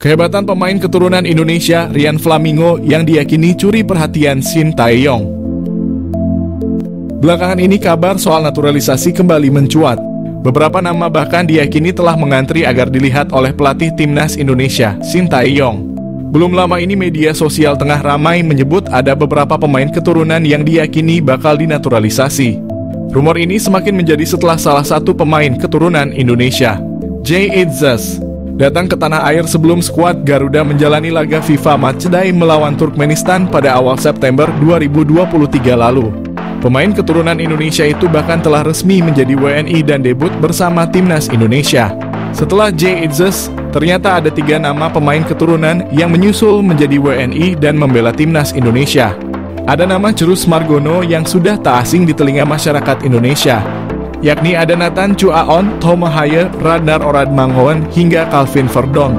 Kehebatan pemain keturunan Indonesia Rian Flamingo yang diyakini curi perhatian Shin Tae-yong. Belakangan ini kabar soal naturalisasi kembali mencuat. Beberapa nama bahkan diyakini telah mengantri agar dilihat oleh pelatih timnas Indonesia, Shin Tae-yong. Belum lama ini media sosial tengah ramai menyebut ada beberapa pemain keturunan yang diyakini bakal dinaturalisasi. Rumor ini semakin menjadi setelah salah satu pemain keturunan Indonesia, Jay Itzes, datang ke tanah air sebelum skuad Garuda menjalani laga FIFA Matchday melawan Turkmenistan pada awal September 2023 lalu. Pemain keturunan Indonesia itu bahkan telah resmi menjadi WNI dan debut bersama timnas Indonesia. Setelah Jay Itzes, ternyata ada 3 nama pemain keturunan yang menyusul menjadi WNI dan membela timnas Indonesia. Ada nama Cerus Margono yang sudah tak asing di telinga masyarakat Indonesia, yakni ada Nathan Chuaon, Tomahaye, Radnar Oradmangoen, hingga Calvin Verdon.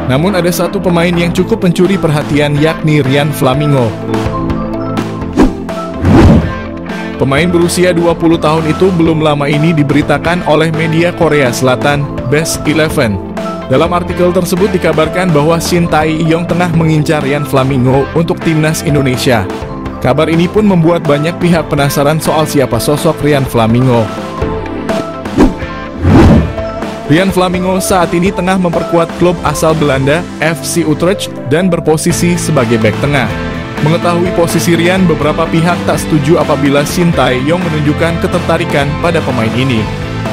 Namun ada satu pemain yang cukup mencuri perhatian, yakni Rian Flamingo. Pemain berusia 20 tahun itu belum lama ini diberitakan oleh media Korea Selatan, Best 11. Dalam artikel tersebut dikabarkan bahwa Shin Tae-yong tengah mengincar Rian Flamingo untuk timnas Indonesia. Kabar ini pun membuat banyak pihak penasaran soal siapa sosok Rian Flamingo. Rian Flamingo saat ini tengah memperkuat klub asal Belanda, FC Utrecht, dan berposisi sebagai bek tengah. Mengetahui posisi Rian, beberapa pihak tak setuju apabila Shin Tae-yong menunjukkan ketertarikan pada pemain ini.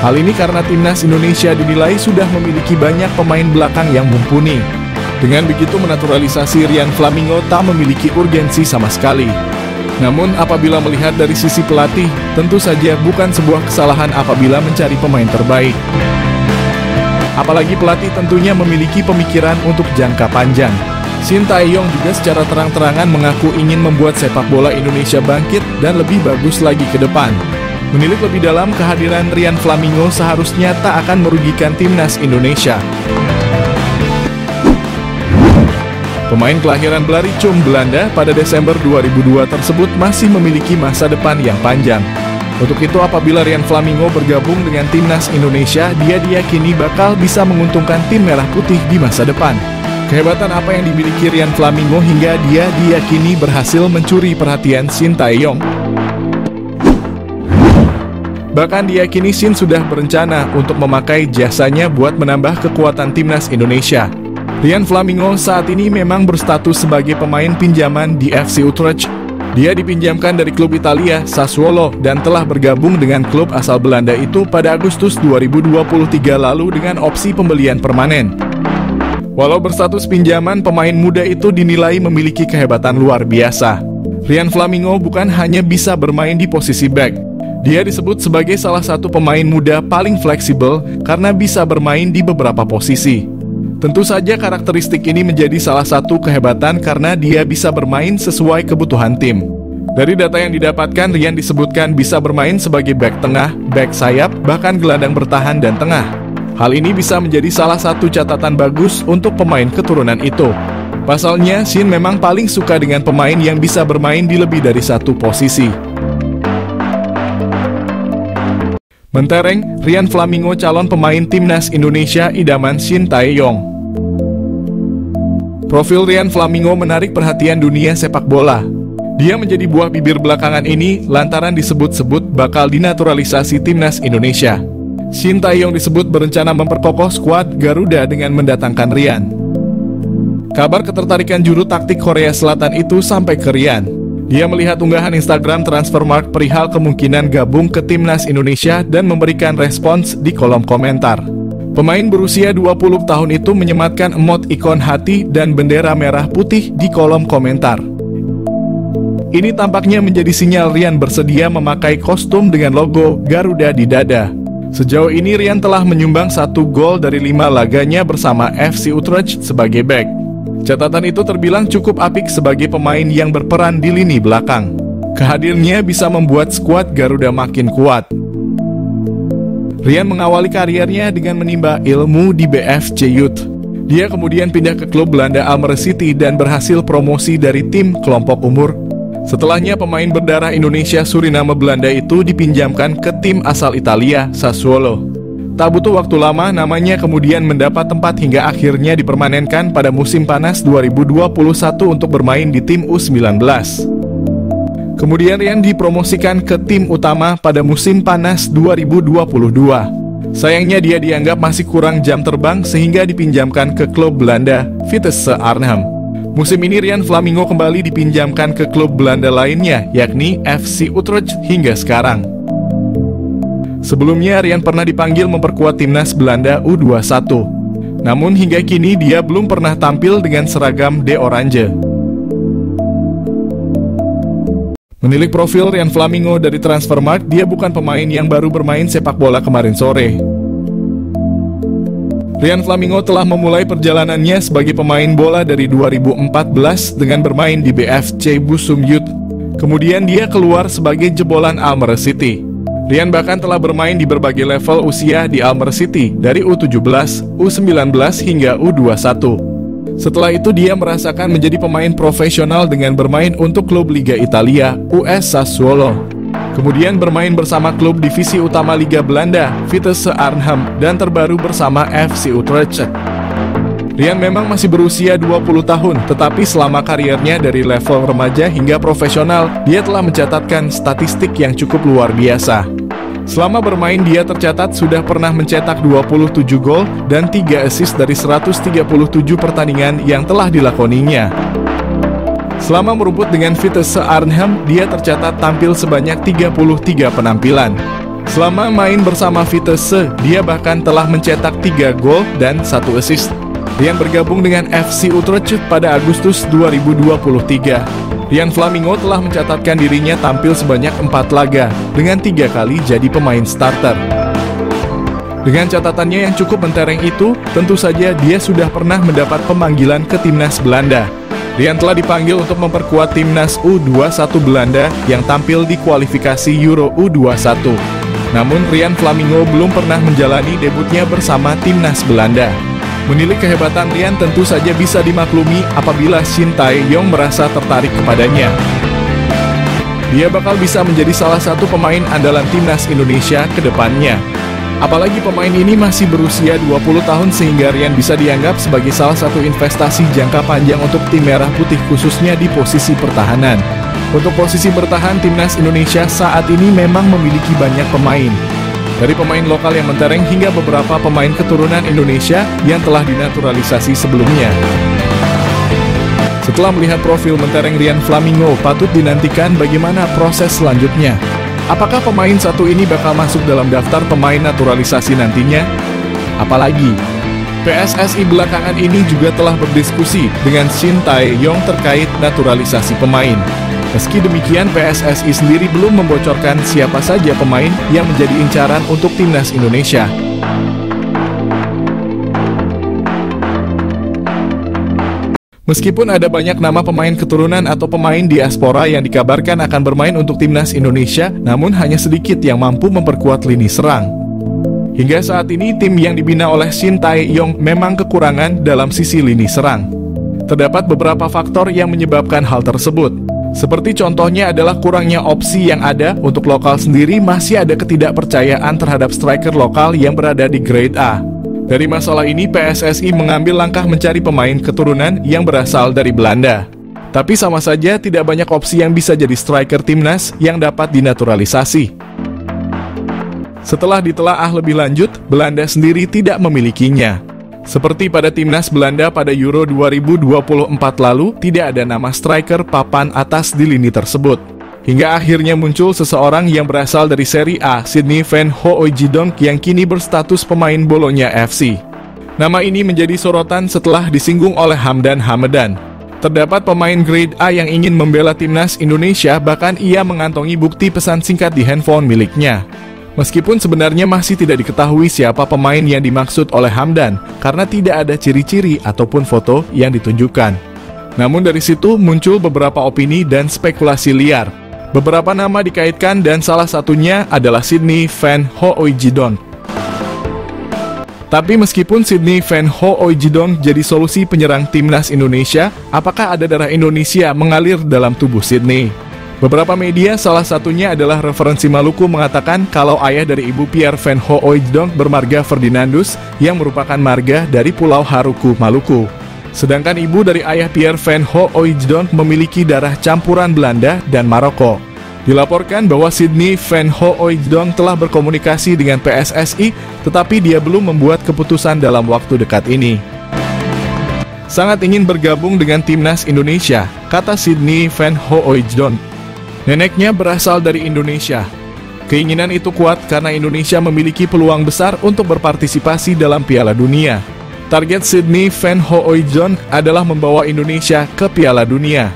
Hal ini karena timnas Indonesia dinilai sudah memiliki banyak pemain belakang yang mumpuni. Dengan begitu menaturalisasi Rian Flamingo tak memiliki urgensi sama sekali. Namun apabila melihat dari sisi pelatih, tentu saja bukan sebuah kesalahan apabila mencari pemain terbaik. Apalagi pelatih tentunya memiliki pemikiran untuk jangka panjang. Shin Tae-yong juga secara terang-terangan mengaku ingin membuat sepak bola Indonesia bangkit dan lebih bagus lagi ke depan. Menilik lebih dalam, kehadiran Rian Flamingo seharusnya tak akan merugikan timnas Indonesia. Pemain kelahiran Blaricum, Belanda pada Desember 2002 tersebut masih memiliki masa depan yang panjang. Untuk itu apabila Rian Flamingo bergabung dengan timnas Indonesia, dia diyakini bakal bisa menguntungkan tim merah putih di masa depan. Kehebatan apa yang dimiliki Rian Flamingo hingga dia diyakini berhasil mencuri perhatian Shin Tae-yong? Bahkan diyakini Shin sudah berencana untuk memakai jasanya buat menambah kekuatan timnas Indonesia. Rian Flamingo saat ini memang berstatus sebagai pemain pinjaman di FC Utrecht. Dia dipinjamkan dari klub Italia, Sassuolo, dan telah bergabung dengan klub asal Belanda itu pada Agustus 2023 lalu dengan opsi pembelian permanen. Walau berstatus pinjaman, pemain muda itu dinilai memiliki kehebatan luar biasa. Rian Flamingo bukan hanya bisa bermain di posisi back. Dia disebut sebagai salah satu pemain muda paling fleksibel karena bisa bermain di beberapa posisi. Tentu saja karakteristik ini menjadi salah satu kehebatan karena dia bisa bermain sesuai kebutuhan tim. Dari data yang didapatkan, Rian disebutkan bisa bermain sebagai back tengah, back sayap, bahkan gelandang bertahan dan tengah. Hal ini bisa menjadi salah satu catatan bagus untuk pemain keturunan itu. Pasalnya, Shin memang paling suka dengan pemain yang bisa bermain di lebih dari satu posisi. Mentereng, Rian Flamingo calon pemain timnas Indonesia idaman Shin Tae-yong. Profil Rian Flamingo menarik perhatian dunia sepak bola. Dia menjadi buah bibir belakangan ini lantaran disebut-sebut bakal dinaturalisasi timnas Indonesia. Shin Tae-yong disebut berencana memperkokoh skuad Garuda dengan mendatangkan Rian. Kabar ketertarikan juru taktik Korea Selatan itu sampai ke Rian. Dia melihat unggahan Instagram Transfermarkt perihal kemungkinan gabung ke timnas Indonesia dan memberikan respons di kolom komentar. Pemain berusia 20 tahun itu menyematkan emot ikon hati dan bendera merah putih di kolom komentar. Ini tampaknya menjadi sinyal Rian bersedia memakai kostum dengan logo Garuda di dada. Sejauh ini Rian telah menyumbang 1 gol dari 5 laganya bersama FC Utrecht sebagai bek. Catatan itu terbilang cukup apik sebagai pemain yang berperan di lini belakang. Kehadirannya bisa membuat skuad Garuda makin kuat. Rian mengawali karirnya dengan menimba ilmu di BFC Youth. Dia kemudian pindah ke klub Belanda Almere City dan berhasil promosi dari tim kelompok umur. Setelahnya pemain berdarah Indonesia Suriname Belanda itu dipinjamkan ke tim asal Italia, Sassuolo. Tak butuh waktu lama, namanya kemudian mendapat tempat hingga akhirnya dipermanenkan pada musim panas 2021 untuk bermain di tim U19. Kemudian Rian dipromosikan ke tim utama pada musim panas 2022. Sayangnya dia dianggap masih kurang jam terbang sehingga dipinjamkan ke klub Belanda, Vitesse Arnhem. Musim ini Rian Flamingo kembali dipinjamkan ke klub Belanda lainnya, yakni FC Utrecht hingga sekarang. Sebelumnya Rian pernah dipanggil memperkuat timnas Belanda U21. Namun hingga kini dia belum pernah tampil dengan seragam De Oranje. Menilik profil Rian Flamingo dari Transfermarkt, dia bukan pemain yang baru bermain sepak bola kemarin sore. Rian Flamingo telah memulai perjalanannya sebagai pemain bola dari 2014 dengan bermain di BFC Busum Youth. Kemudian dia keluar sebagai jebolan Almere City. Rian bahkan telah bermain di berbagai level usia di Almere City, dari U17, U19 hingga U21. Setelah itu dia merasakan menjadi pemain profesional dengan bermain untuk klub Liga Italia, US Sassuolo. Kemudian bermain bersama klub divisi utama Liga Belanda, Vitesse Arnhem, dan terbaru bersama FC Utrecht. Rian memang masih berusia 20 tahun, tetapi selama karirnya dari level remaja hingga profesional, dia telah mencatatkan statistik yang cukup luar biasa. Selama bermain dia tercatat sudah pernah mencetak 27 gol dan 3 assist dari 137 pertandingan yang telah dilakoninya. Selama merumput dengan Vitesse Arnhem, dia tercatat tampil sebanyak 33 penampilan. Selama main bersama Vitesse, dia bahkan telah mencetak 3 gol dan 1 assist. Rian bergabung dengan FC Utrecht pada Agustus 2023. Rian Flamingo telah mencatatkan dirinya tampil sebanyak 4 laga, dengan 3 kali jadi pemain starter. Dengan catatannya yang cukup mentereng itu, tentu saja dia sudah pernah mendapat pemanggilan ke timnas Belanda. Rian telah dipanggil untuk memperkuat timnas U21 Belanda yang tampil di kualifikasi Euro U21. Namun Rian Flamingo belum pernah menjalani debutnya bersama timnas Belanda. Menilik kehebatan Rian tentu saja bisa dimaklumi apabila Shin Tae-yong merasa tertarik kepadanya. Dia bakal bisa menjadi salah satu pemain andalan timnas Indonesia ke depannya. Apalagi pemain ini masih berusia 20 tahun sehingga Rian bisa dianggap sebagai salah satu investasi jangka panjang untuk tim merah putih khususnya di posisi pertahanan. Untuk posisi bertahan timnas Indonesia saat ini memang memiliki banyak pemain. Dari pemain lokal yang mentereng hingga beberapa pemain keturunan Indonesia yang telah dinaturalisasi sebelumnya. Setelah melihat profil mentereng Rian Flamingo, patut dinantikan bagaimana proses selanjutnya. Apakah pemain satu ini bakal masuk dalam daftar pemain naturalisasi nantinya? Apalagi, PSSI belakangan ini juga telah berdiskusi dengan Shin Tae-yong terkait naturalisasi pemain. Meski demikian, PSSI sendiri belum membocorkan siapa saja pemain yang menjadi incaran untuk timnas Indonesia. Meskipun ada banyak nama pemain keturunan atau pemain diaspora yang dikabarkan akan bermain untuk timnas Indonesia, namun hanya sedikit yang mampu memperkuat lini serang. Hingga saat ini, tim yang dibina oleh Shin Tae-yong memang kekurangan dalam sisi lini serang. Terdapat beberapa faktor yang menyebabkan hal tersebut. Seperti contohnya adalah kurangnya opsi yang ada untuk lokal sendiri, masih ada ketidakpercayaan terhadap striker lokal yang berada di grade A. Dari masalah ini, PSSI mengambil langkah mencari pemain keturunan yang berasal dari Belanda. Tapi sama saja tidak banyak opsi yang bisa jadi striker timnas yang dapat dinaturalisasi. Setelah ditelaah lebih lanjut, Belanda sendiri tidak memilikinya. Seperti pada timnas Belanda pada Euro 2024 lalu, tidak ada nama striker papan atas di lini tersebut. Hingga akhirnya muncul seseorang yang berasal dari Serie A, Sydney Van Hooijdonk, yang kini berstatus pemain Bologna FC. Nama ini menjadi sorotan setelah disinggung oleh Hamdan Hamedan. Terdapat pemain grade A yang ingin membela timnas Indonesia, bahkan ia mengantongi bukti pesan singkat di handphone miliknya. Meskipun sebenarnya masih tidak diketahui siapa pemain yang dimaksud oleh Hamdan, karena tidak ada ciri-ciri ataupun foto yang ditunjukkan. Namun dari situ muncul beberapa opini dan spekulasi liar. Beberapa nama dikaitkan dan salah satunya adalah Sydney Van Hooijdonk. Tapi meskipun Sydney Van Hooijdonk jadi solusi penyerang timnas Indonesia, apakah ada darah Indonesia mengalir dalam tubuh Sydney? Beberapa media, salah satunya adalah Referensi Maluku, mengatakan kalau ayah dari ibu Pierre Van Hooijdonk bermarga Ferdinandus yang merupakan marga dari Pulau Haruku, Maluku. Sedangkan ibu dari ayah Pierre Van Hooijdonk memiliki darah campuran Belanda dan Maroko. Dilaporkan bahwa Sydney Van Hooijdonk telah berkomunikasi dengan PSSI, tetapi dia belum membuat keputusan dalam waktu dekat ini. Sangat ingin bergabung dengan timnas Indonesia, kata Sydney Van Hooijdonk. Neneknya berasal dari Indonesia. Keinginan itu kuat karena Indonesia memiliki peluang besar untuk berpartisipasi dalam Piala Dunia. Target Sydney Van Hooijdonk adalah membawa Indonesia ke Piala Dunia.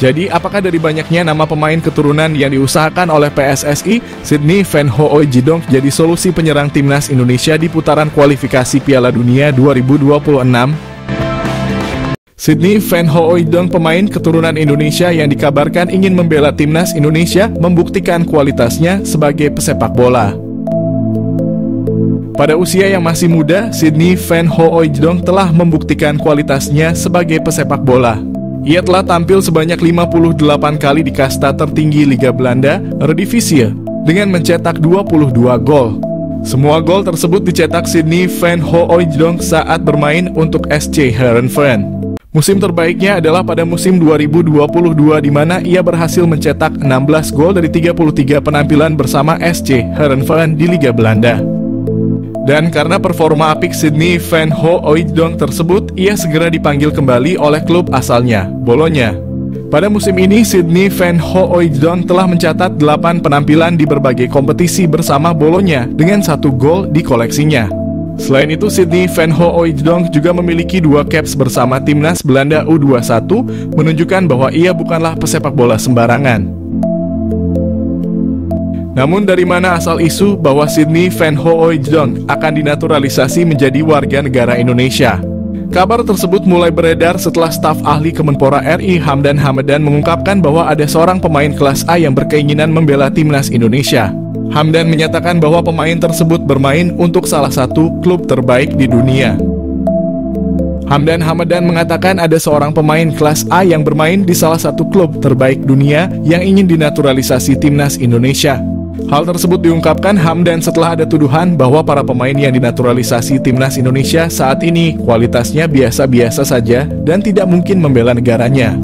Jadi, apakah dari banyaknya nama pemain keturunan yang diusahakan oleh PSSI, Sydney Van Hooijdonk jadi solusi penyerang timnas Indonesia di putaran kualifikasi Piala Dunia 2026? Sydney Van Hooijdonk, pemain keturunan Indonesia yang dikabarkan ingin membela timnas Indonesia, membuktikan kualitasnya sebagai pesepak bola. Pada usia yang masih muda, Sydney Van Hooijdonk telah membuktikan kualitasnya sebagai pesepak bola. Ia telah tampil sebanyak 58 kali di kasta tertinggi Liga Belanda, Eredivisie, dengan mencetak 22 gol. Semua gol tersebut dicetak Sydney Van Hooijdonk saat bermain untuk SC Heerenveen. Musim terbaiknya adalah pada musim 2022 di mana ia berhasil mencetak 16 gol dari 33 penampilan bersama SC Heerenveen di Liga Belanda. Dan karena performa apik Sydney Van Hooijdonk tersebut, ia segera dipanggil kembali oleh klub asalnya, Bologna. Pada musim ini, Sydney Van Hooijdonk telah mencatat 8 penampilan di berbagai kompetisi bersama Bologna dengan 1 gol di koleksinya. Selain itu, Sydney Van Hooijdonk juga memiliki 2 caps bersama timnas Belanda U21, menunjukkan bahwa ia bukanlah pesepak bola sembarangan. Namun dari mana asal isu bahwa Sydney Van Hooijdonk akan dinaturalisasi menjadi warga negara Indonesia? Kabar tersebut mulai beredar setelah staf ahli Kemenpora RI Hamdan Hamadan mengungkapkan bahwa ada seorang pemain kelas A yang berkeinginan membela timnas Indonesia. Hamdan menyatakan bahwa pemain tersebut bermain untuk salah satu klub terbaik di dunia. Hamdan Hamadan mengatakan ada seorang pemain kelas A yang bermain di salah satu klub terbaik dunia yang ingin dinaturalisasi timnas Indonesia. Hal tersebut diungkapkan Hamdan setelah ada tuduhan bahwa para pemain yang dinaturalisasi timnas Indonesia saat ini kualitasnya biasa-biasa saja dan tidak mungkin membela negaranya.